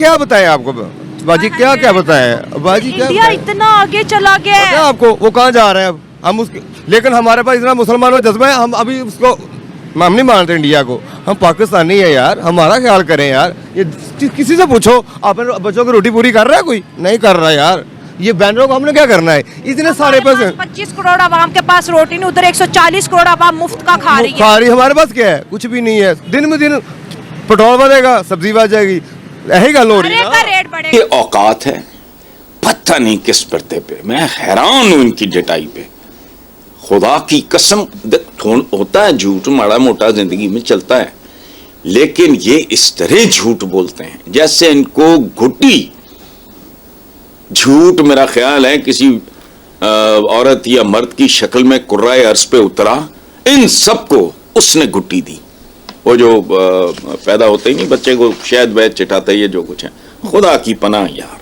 क्या बताएं आपको बाजी, क्या क्या बताएं बाजी, क्या इंडिया इतना आगे चला गया है आपको, वो कहाँ जा रहे हैं अब हम उसके, लेकिन हमारे पास इतना मुसलमानों का जज्बा है, हम अभी उसको हम नहीं मानते इंडिया को, हम पाकिस्तानी है यार, हमारा ख्याल करें यार। ये किसी से पूछो, अपने बच्चों की रोटी पूरी कर रहा है, कोई नहीं कर रहा यार। ये बैनरों को हमने क्या करना है, इतने सारे पैसे। 25 करोड़ आवाम के पास रोटी नहीं, उधर 140 करोड़ आवाम मुफ्त का खा रही है। हमारे पास क्या है, कुछ भी नहीं है। दिन में दिन पेट्रोल बढ़ेगा, सब्जी बढ़ जाएगी, यही गल हो रही है का रेट बढ़ेगा। ये औकात है पता नहीं किस पर्दे पे, मैं हैरान हूं इनकी जटाई पे। खुदा की कसम, होता है झूठ माड़ा मोटा जिंदगी में चलता है, लेकिन ये इस तरह झूठ बोलते हैं जैसे इनको घुट्टी। झूठ मेरा ख्याल है किसी औरत या मर्द की शक्ल में कुर्राए अर्श पे उतरा, इन सबको उसने घुट्टी दी। वो जो पैदा होते ही नहीं बच्चे को शहद वैद चिटाते, ये जो कुछ है, खुदा की पनाह यार।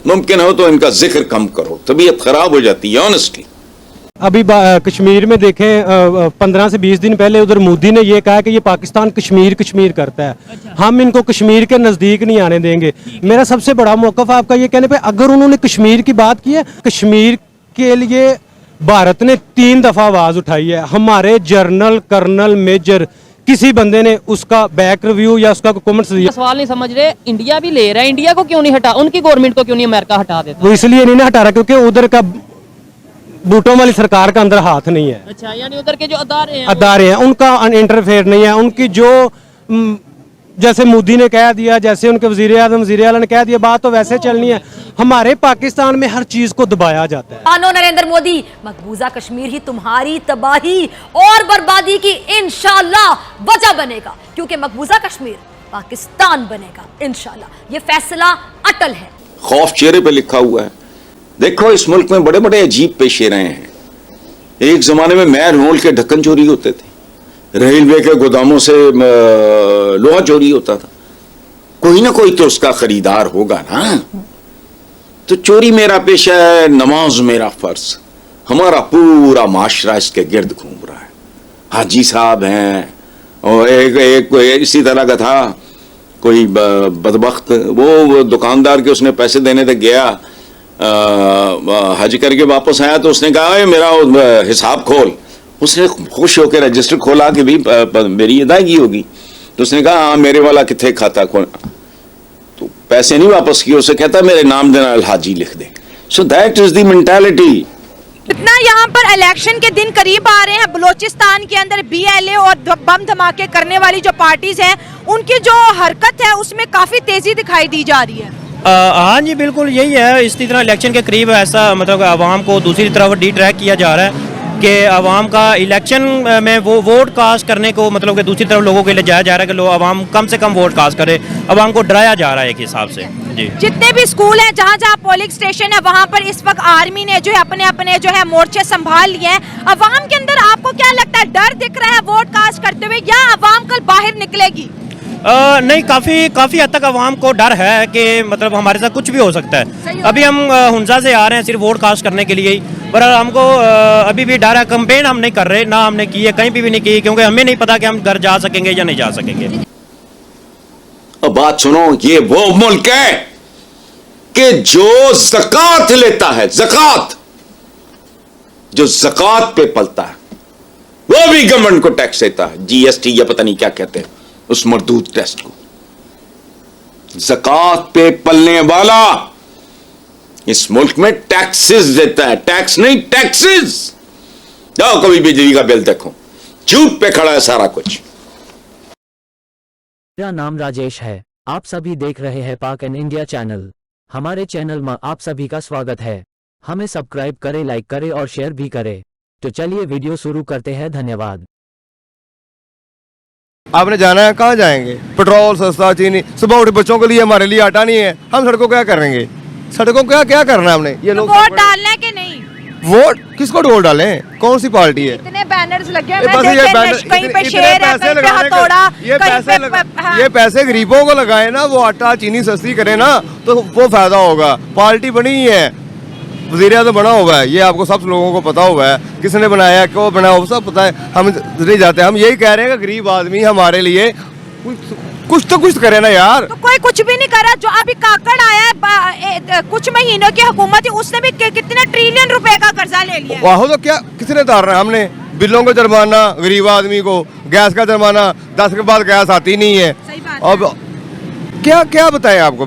मुमकिन हो तो इनका जिक्र कम करो, तबीयत खराब हो जाती है ऑनेस्टली। अभी कश्मीर में देखें 15 से 20 दिन पहले उधर मोदी ने ये कहा कि ये पाकिस्तान कश्मीर कश्मीर करता है। अच्छा। हम इनको कश्मीर के नज़दीक नहीं आने देंगे। मेरा सबसे बड़ा मौक़िफ़ आपका ये कहने पे, अगर उन्होंने कश्मीर की बात की है, कश्मीर के लिए भारत ने 3 दफ़ा आवाज़ उठाई है। हमारे जनरल कर्नल मेजर किसी बंदे ने उसका बैक रिव्यू या उसका कमेंट्स दिया। सवाल नहीं समझ रहे, इंडिया भी ले रहा है, इंडिया को क्यों नहीं हटा, उनकी गवर्नमेंट को क्यों नहीं अमेरिका हटा देता? वो इसलिए नहीं हटा रहा क्योंकि उधर का बूटों वाली सरकार का अंदर हाथ नहीं है। अच्छा, यानी उधर के जो अदारे हैं उनका इंटरफेयर नहीं है। उनकी जो जैसे मोदी ने कह दिया, जैसे उनके वजीर आजम वजीर आला ने कह दिया, बात तो वैसे चलनी है। हमारे पाकिस्तान में हर चीज को दबाया जाता है। मानो नरेंद्र मोदी, मकबूजा कश्मीर ही तुम्हारी तबाही और बर्बादी की इंशाल्लाह वजह बनेगा, क्योंकि मकबूजा कश्मीर पाकिस्तान बनेगा इंशाल्लाह। ये फैसला अटल है। खौफ चेहरे पे लिखा हुआ है। देखो इस मुल्क में बड़े बड़े अजीब पेशे रहे हैं। एक जमाने में मैनहोल के ढक्कन चोरी होते थे, रेलवे के गोदामों से लोहा चोरी होता था। कोई ना कोई तो उसका खरीदार होगा ना। तो चोरी मेरा पेशा है, नमाज मेरा फर्ज। हमारा पूरा माशरा इसके गिर्द घूम रहा है। हाजी साहब हैं, और एक इसी तरह का था कोई बदबख्त, वो दुकानदार के उसने पैसे देने तक गया, हज करके वापस आया तो उसने कहा मेरा हिसाब खोल। उसने खुश होकर रजिस्टर खोला कि भाई मेरी अदायगी होगी। तो उसने कहा हाँ मेरे वाला किथे खाता खोल, तो पैसे नहीं वापस किए। उसे कहता मेरे नाम देना अलहाजी लिख दे। So that is the mentality. इतना यहाँ पर इलेक्शन के दिन करीब आ रहे हैं, बलोचिस्तान के अंदर BLA और बम धमाके करने वाली जो पार्टीज हैं, उनकी जो हरकत है उसमें काफी तेजी दिखाई दी जा रही है। हाँ जी बिल्कुल यही है। इसी तरह इलेक्शन के करीब ऐसा मतलब आवाम को दूसरी तरफ डिट्रैक्ट किया जा रहा है कि आवाम का इलेक्शन में वो वोट कास्ट करने को मतलब कि दूसरी तरफ लोगों के लिए जाया जा रहा है कि लोग आवाम कम से कम वोट कास्ट करे। आवाम को डराया जा रहा है एक हिसाब से जी। जितने भी स्कूल हैं, जहाँ जहाँ पोलिंग स्टेशन है, वहाँ पर इस वक्त आर्मी ने जो है अपने अपने जो है मोर्चे संभाल लिए हैं। आवाम के अंदर आपको क्या लगता है, डर दिख रहा है वोट कास्ट करते हुए, या आवाम कल बाहर निकलेगी? नहीं, काफ़ी हद तक आवाम को डर है कि मतलब हमारे साथ कुछ भी हो सकता है। अभी हम हुंजा से आ रहे हैं सिर्फ वोट कास्ट करने के लिए ही, पर हमको अभी भी डर है। कंपेन हम नहीं कर रहे, ना हमने की है, कहीं भी नहीं की, क्योंकि हमें नहीं पता कि हम घर जा सकेंगे या नहीं जा सकेंगे। अब बात सुनो, ये वो मुल्क है कि जो ज़कात लेता है, ज़कात जो ज़कात पे पलता है, वो भी गवर्नमेंट को टैक्स देता है, GST या पता नहीं क्या कहते हैं उस मरदूद टेस्ट को। ज़कात पे पलने वाला इस मुल्क में टैक्सेस देता है, टैक्स नहीं टैक्सेस। जाओ कभी बिजली का बिल देखो, झूठ पे खड़ा है सारा कुछ। मेरा नाम राजेश है, आप सभी देख रहे हैं पाक एंड इंडिया चैनल। हमारे चैनल में आप सभी का स्वागत है। हमें सब्सक्राइब करें, लाइक करें और शेयर भी करें। तो चलिए वीडियो शुरू करते हैं। धन्यवाद। आपने जाना है, कहाँ जाएंगे? पेट्रोल सस्ता, चीनी, सुबह उठे बच्चों के लिए, हमारे लिए आटा नहीं है, हम सड़कों क्या करेंगे? सड़कों क्या क्या करना है हमने? ये लोग वोट डालना है कि नहीं? वोट किसको वोट डालें? कौन सी पार्टी है? इतने बैनर्स लगे हैं, कहीं पे शेर है, कहीं पे हथौड़ा, ये पैसे गरीबों को लगाए ना, वो आटा चीनी सस्ती करे ना, तो वो फायदा होगा। पार्टी बनी ही है, वज़ीर आज़म बना हुआ है, ये आपको सब लोगों को पता हुआ है, किसने बनाया, क्यों बनाया, वो सब पता है। हम नहीं जाते, हम यही कह रहे हैं कि गरीब आदमी हमारे लिए कुछ तो कुछ करे ना यार। तो कोई कुछ भी नहीं करा। जो अभी काकड़ आया है कुछ महीनों की हुकूमत थी, उसने भी कितने ट्रिलियन रुपए का कर्जा ले लिया है। वाह, तो क्या किसने उतारना है? हमने बिलों का जुर्माना, गरीब आदमी को गैस का जुर्माना, 10 के बाद गैस आती नहीं है। सही बात अब क्या क्या बताएं आपको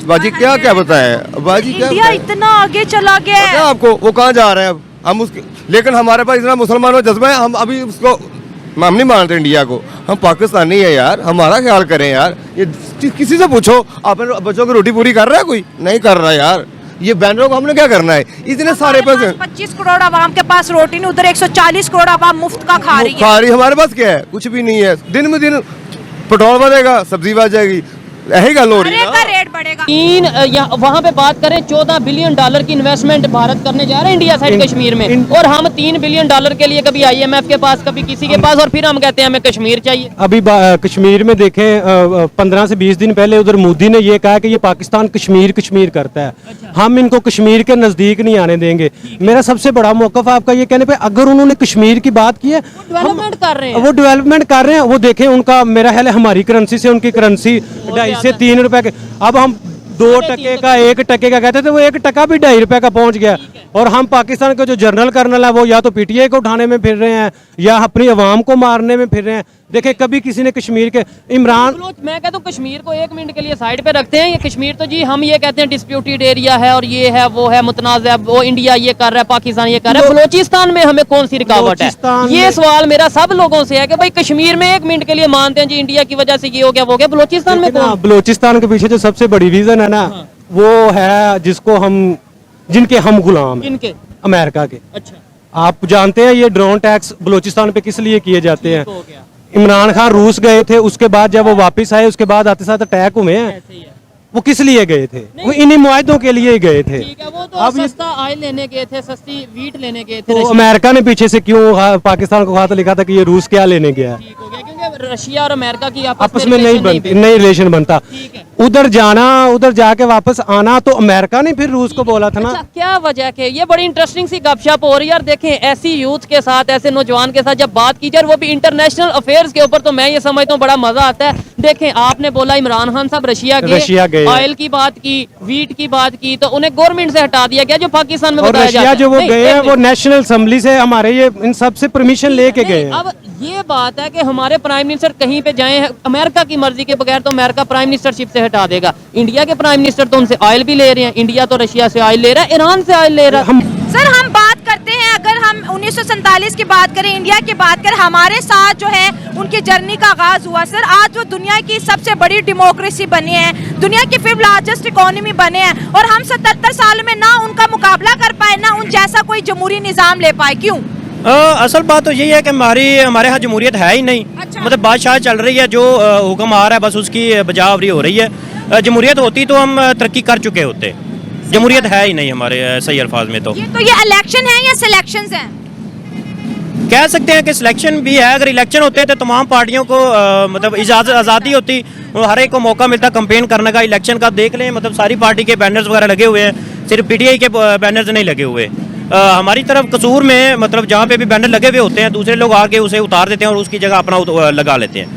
बाजी, क्या क्या बताएं बाजी, क्या इंडिया बताएं? इतना आगे चला गया पता है है। आपको वो कहाँ जा रहे हैं अब? हम उसके, लेकिन हमारे पास इतना मुसलमानों का जज्बा है, हम अभी उसको हम नहीं मानते इंडिया को। हम पाकिस्तानी है यार, हमारा ख्याल करें यार। ये किसी से पूछो, आपने बच्चों की रोटी पूरी कर रहा है? कोई नहीं कर रहा यार। ये बैनरों को हमने क्या करना है? इतने सारे पैसे 25 करोड़ आवाम के पास रोटी नहीं, उधर 140 करोड़ आवाम मुफ्त का खा रही है। हमारे पास क्या है? कुछ भी नहीं है। दिन में दिन पेट्रोल बढ़ेगा, सब्जी बढ़ जाएगी, यही गल हो रही है का ना। रेट बढ़ेगा। वहाँ पे बात करें 14 बिलियन डॉलर की इन्वेस्टमेंट भारत करने जा रहा है इंडिया साइड कश्मीर में, और हम 3 बिलियन डॉलर के लिए कभी IMF के पास, कभी किसी के पास, और फिर हम कहते हैं हमें कश्मीर चाहिए। अभी कश्मीर में देखें 15 से 20 दिन पहले उधर मोदी ने ये कहा कि ये पाकिस्तान कश्मीर कश्मीर करता है, हम इनको कश्मीर के नज़दीक नहीं आने देंगे। मेरा सबसे बड़ा मौक़िफ़ आपका ये कहने पे, अगर उन्होंने कश्मीर की बात की है, डेवलपमेंट कर रहे हैं, वो डेवलपमेंट कर रहे हैं। वो देखें उनका, मेरा ख्याल है हमारी करेंसी से उनकी करेंसी 2.5 से 3 रुपए के, अब हम 2 टके का 1 टके का कहते थे, वो 1 टका भी 2.5 रुपए का पहुंच गया। और हम पाकिस्तान के जो जनरल कर्नल है वो या तो PTI को उठाने में फिर रहे हैं या अपनी आवाम को मारने में फिर रहे हैं। देखे कभी किसी ने कश्मीर के इमरान, मैं कहता हूँ कश्मीर को 1 मिनट के लिए साइड पे रखते हैं। ये कश्मीर तो जी हम ये कहते हैं डिस्प्यूटेड एरिया है, और ये है वो है मुतनाज़ है, वो इंडिया ये कर रहा है, पाकिस्तान ये कर रहा है। बलोचिस्तान में हमें कौन सी रुकावट है? ये सवाल मेरा सब लोगों से है कि भाई कश्मीर में 1 मिनट के लिए मानते हैं जी इंडिया की वजह से ये हो गया वो हो गया, बलोचिस्तान में कौन? बलोचिस्तान के पीछे जो सबसे बड़ी रीजन है ना, वो है जिनके हम गुलाम हैं, इनके अमेरिका के। अच्छा, आप जानते हैं ये ड्रोन टैक्स बलूचिस्तान पे किस लिए किए जाते हैं? हो गया इमरान खान रूस गए थे, उसके बाद जब वो वापस आए उसके बाद आते साथ अटैक हुए हैं। ऐसे ही है। वो किस लिए गए थे? वो इन्हीं मुआहदों के लिए ही गए थे। ठीक है, वो तो अब ये- सस्ता ऑयल लेने गए थे, सस्ती वीट लेने गए थे। तो रशिया अमेरिका ने पीछे से क्यों पाकिस्तान को खत लिखा था कि ये रूस क्या लेने गया है? ठीक हो गया, क्योंकि रशिया और अमेरिका की आपस में नहीं relation बनती, बनती। नहीं रिलेशन बनता। ठीक है। उधर जाना, उधर जाके वापस आना, तो अमेरिका ने फिर रूस को बोला था ना। अच्छा, क्या वजह के? ये बड़ी इंटरेस्टिंग सी गपशप हो रही है यार। देखें ऐसी यूथ के साथ, ऐसे नौजवान के साथ जब बात की जाए, वो भी इंटरनेशनल अफेयर्स के ऊपर, तो मैं ये समझता हूँ बड़ा मजा आता है। देखें आपने बोला इमरान खान साहब रशिया गए, ऑयल की बात की, वीट की बात की, तो उन्हें गवर्नमेंट से हटा दिया गया जो पाकिस्तान में और बताया जाता रशिया है। जो वो नहीं, गए हैं एक वो मिनट। नेशनल असेंबली से हमारे ये इन सब से परमिशन लेके गए हैं। अब ये बात है कि हमारे प्राइम मिनिस्टर कहीं पे जाए, अमेरिका की मर्जी के बगैर तो अमेरिका प्राइम मिनिस्टरशिप से हटा देगा। इंडिया के प्राइम मिनिस्टर तो उनसे ऑयल भी ले रहे हैं, इंडिया तो रशिया से ऑयल ले रहा है, ईरान से ऑयल ले रहा है। सर हम बात करते हैं, अगर हम 1947 की बात करें, इंडिया की बात करें, हमारे साथ जो है उनकी जर्नी का आगाज हुआ। सर आज वो दुनिया की सबसे बड़ी डेमोक्रेसी बनी है, दुनिया की 5th लार्जेस्ट इकोनॉमी बने हैं, और हम 77 साल में ना उनका मुकाबला कर पाए, ना उन जैसा कोई जमहूरी निजाम ले पाए। क्यों? असल बात तो यही है कि हमारे यहाँ जमहूरियत है ही नहीं। अच्छा। मतलब बादशाह चल रही है, जो हुक्म आ रहा है बस उसकी बजावरी हो रही है। जमहूरियत होती तो हम तरक्की कर चुके होते। जमहूरियत है ही नहीं हमारे सही अल्फाज में। तो ये इलेक्शन है या सिलेक्शंस हैं? कह सकते हैं कि सिलेक्शन भी है। अगर इलेक्शन होते तो तमाम पार्टियों को मतलब इजाज़त आज़ादी होती, हर एक को मौका मिलता कंपेन करने का। इलेक्शन का देख लें, मतलब सारी पार्टी के बैनर्स वगैरह लगे हुए हैं, सिर्फ PTI के बैनर्स नहीं लगे हुए। हमारी तरफ कसूर में मतलब जहाँ पे भी बैनर लगे हुए होते हैं, दूसरे लोग आके उसे उतार देते हैं और उसकी जगह अपना लगा लेते हैं।